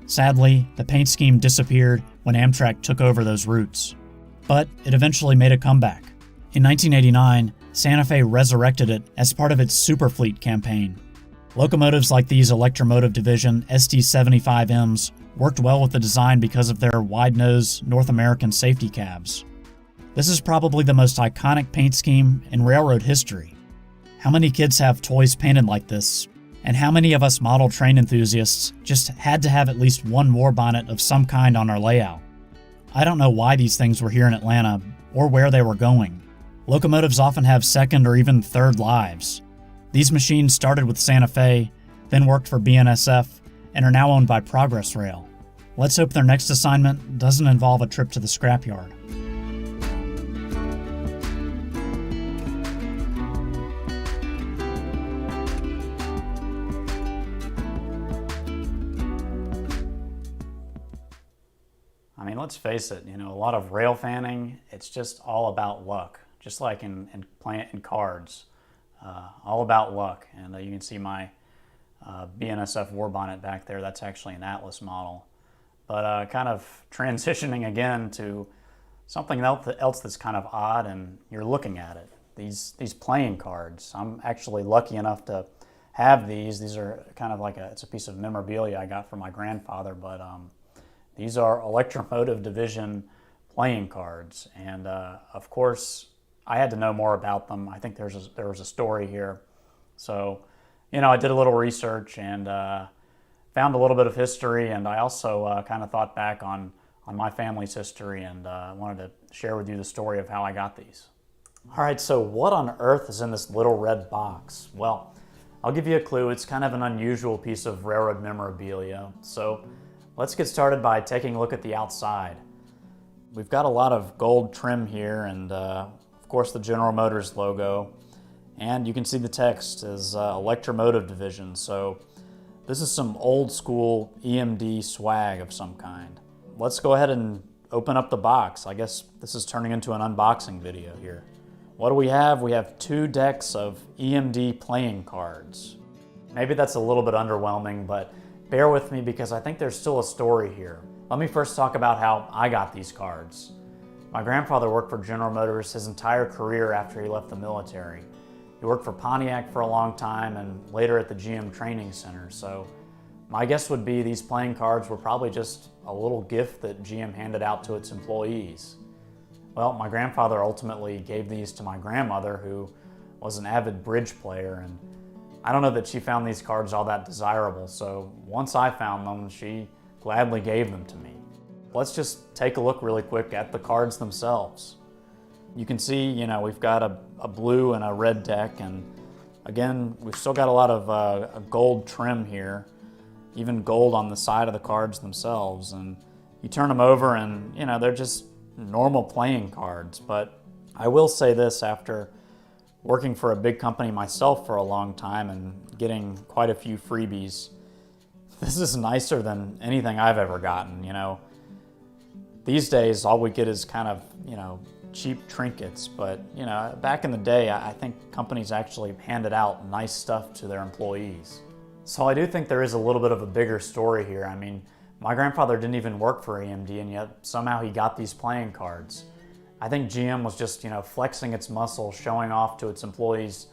Sadly, the paint scheme disappeared when Amtrak took over those routes. But it eventually made a comeback. In 1989, Santa Fe resurrected it as part of its Superfleet campaign. Locomotives like these Electromotive Division ST-75Ms worked well with the design because of their wide-nose North American safety cabs. This is probably the most iconic paint scheme in railroad history. How many kids have toys painted like this? And how many of us model train enthusiasts just had to have at least one warbonnet of some kind on our layout? I don't know why these things were here in Atlanta or where they were going. Locomotives often have second or even third lives. These machines started with Santa Fe, then worked for BNSF, and are now owned by Progress Rail. Let's hope their next assignment doesn't involve a trip to the scrapyard. I mean, let's face it, a lot of rail fanning, it's just all about luck, just like in cards, all about luck. And you can see my BNSF Warbonnet back there. That's actually an Atlas model. But kind of transitioning again to something else that's kind of odd, and you're looking at it. These playing cards. I'm actually lucky enough to have these. These are kind of like it's a piece of memorabilia I got from my grandfather, but these are Electromotive Division playing cards. And of course, I had to know more about them. I think there was a story here. So, I did a little research and found a little bit of history, and I also kind of thought back on my family's history, and wanted to share with you the story of how I got these. All right, so what on earth is in this little red box? Well, I'll give you a clue. It's kind of an unusual piece of railroad memorabilia. So let's get started by taking a look at the outside. We've got a lot of gold trim here, and of course the General Motors logo. And you can see the text is Electromotive Division. So this is some old school EMD swag of some kind. Let's go ahead and open up the box. I guess this is turning into an unboxing video here. What do we have? We have 2 decks of EMD playing cards. Maybe that's a little bit underwhelming, but bear with me because I think there's still a story here. Let me first talk about how I got these cards. My grandfather worked for General Motors his entire career after he left the military. He worked for Pontiac for a long time and later at the GM Training Center. So my guess would be these playing cards were probably just a little gift that GM handed out to its employees. Well, my grandfather ultimately gave these to my grandmother, who was an avid bridge player, and I don't know that she found these cards all that desirable, so once I found them, she gladly gave them to me. Let's just take a look really quick at the cards themselves. You can see, we've got a blue and a red deck, and again, we've still got a lot of a gold trim here, even gold on the side of the cards themselves, and you turn them over and, they're just normal playing cards. But I will say this, after working for a big company myself for a long time and getting quite a few freebies, this is nicer than anything I've ever gotten. These days all we get is kind of, cheap trinkets, but back in the day I think companies actually handed out nice stuff to their employees. So I do think there is a little bit of a bigger story here. I mean, my grandfather didn't even work for EMD, and yet somehow he got these playing cards. I think GM was just, flexing its muscle, showing off to its employees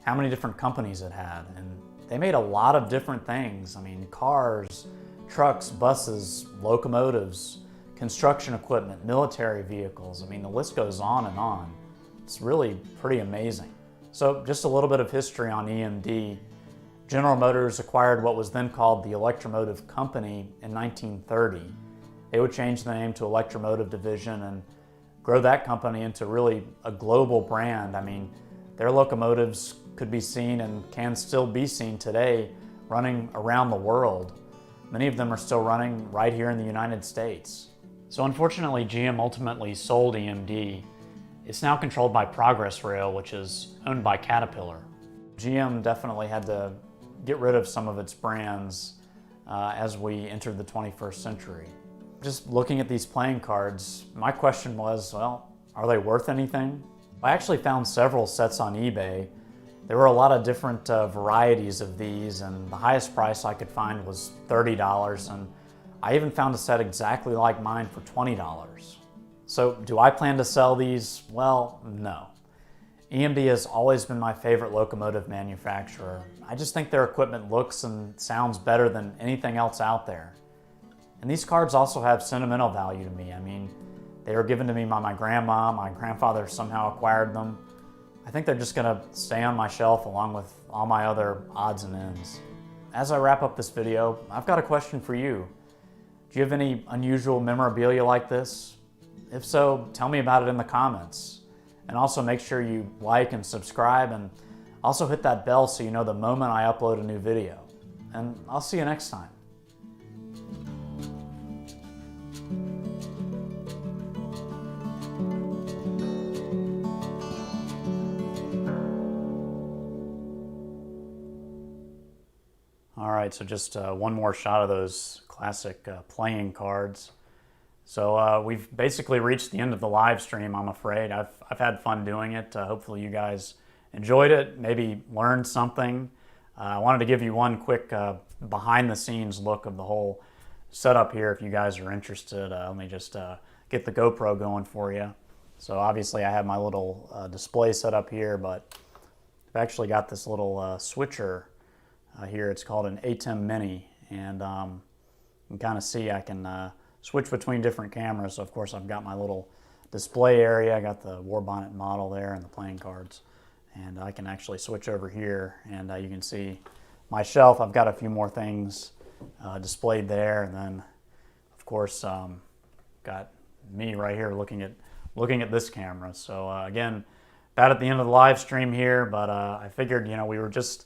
how many different companies it had. And they made a lot of different things. I mean, cars, trucks, buses, locomotives, construction equipment, military vehicles. I mean, the list goes on and on. It's really pretty amazing. So just a little bit of history on EMD. General Motors acquired what was then called the Electromotive Company in 1930. They would change the name to Electromotive Division and grow that company into really a global brand. I mean, their locomotives could be seen and can still be seen today running around the world. Many of them are still running right here in the United States. So unfortunately, GM ultimately sold EMD. It's now controlled by Progress Rail, which is owned by Caterpillar. GM definitely had to get rid of some of its brands as we entered the 21st century. Just looking at these playing cards, my question was, well, are they worth anything? I actually found several sets on eBay. There were a lot of different varieties of these, and the highest price I could find was $30, and I even found a set exactly like mine for $20. So do I plan to sell these? Well, no. EMD has always been my favorite locomotive manufacturer. I just think their equipment looks and sounds better than anything else out there. And these cards also have sentimental value to me. I mean, they were given to me by my grandma. My grandfather somehow acquired them. I think they're just gonna stay on my shelf along with all my other odds and ends. As I wrap up this video, I've got a question for you. Do you have any unusual memorabilia like this? If so, tell me about it in the comments. And also make sure you like and subscribe, and also hit that bell so you know the moment I upload a new video. And I'll see you next time. All right, so just one more shot of those classic playing cards. So we've basically reached the end of the live stream, I'm afraid. I've had fun doing it. Hopefully you guys enjoyed it, maybe learned something. I wanted to give you one quick behind the scenes look of the whole setup here if you guys are interested. Let me just get the GoPro going for you. So obviously I have my little display set up here, but I've actually got this little switcher here. It's called an ATEM Mini, and you can kind of see I can switch between different cameras. So of course I've got my little display area. I got the Warbonnet model there and the playing cards, and I can actually switch over here, and you can see my shelf. I've got a few more things displayed there, and then of course got me right here looking at this camera. So again, about at the end of the live stream here, but I figured, you know, we were just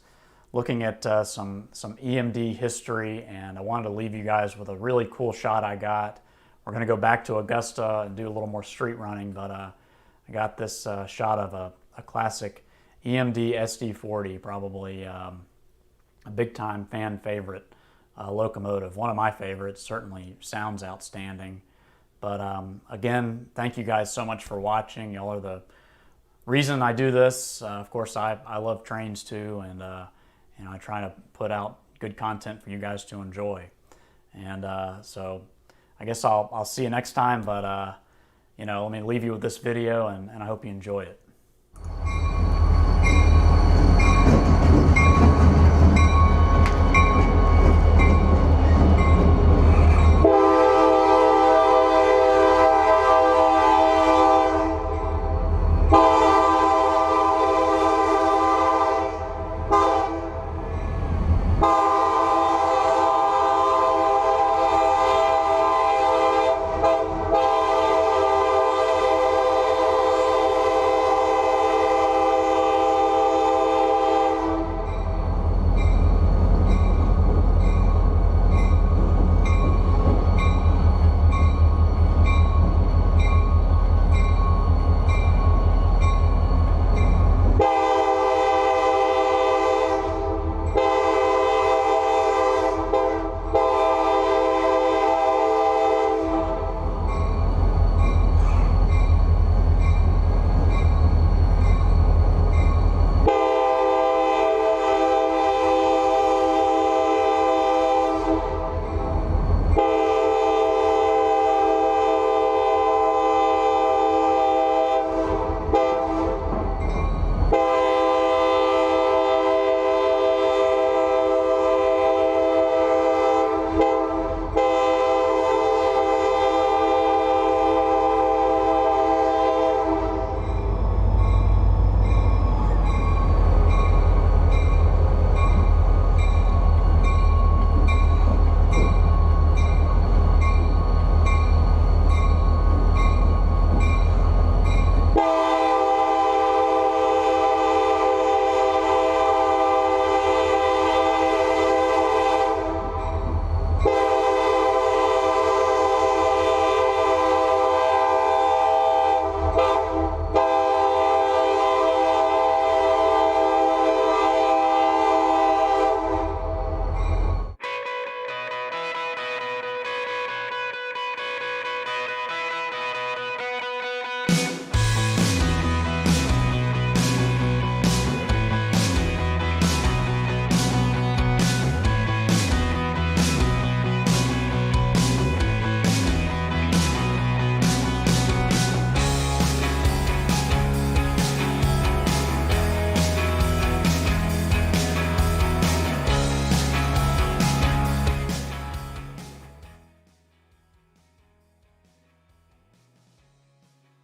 looking at some EMD history, and I wanted to leave you guys with a really cool shot I got. We're going to go back to Augusta and do a little more street running, but I got this shot of a classic EMD SD40, probably a big-time fan favorite locomotive. One of my favorites, certainly sounds outstanding. But again, thank you guys so much for watching. Y'all are the reason I do this. Of course, I love trains too, and you know, I try to put out good content for you guys to enjoy. And so I guess I'll see you next time, but you know, let me leave you with this video, and I hope you enjoy it.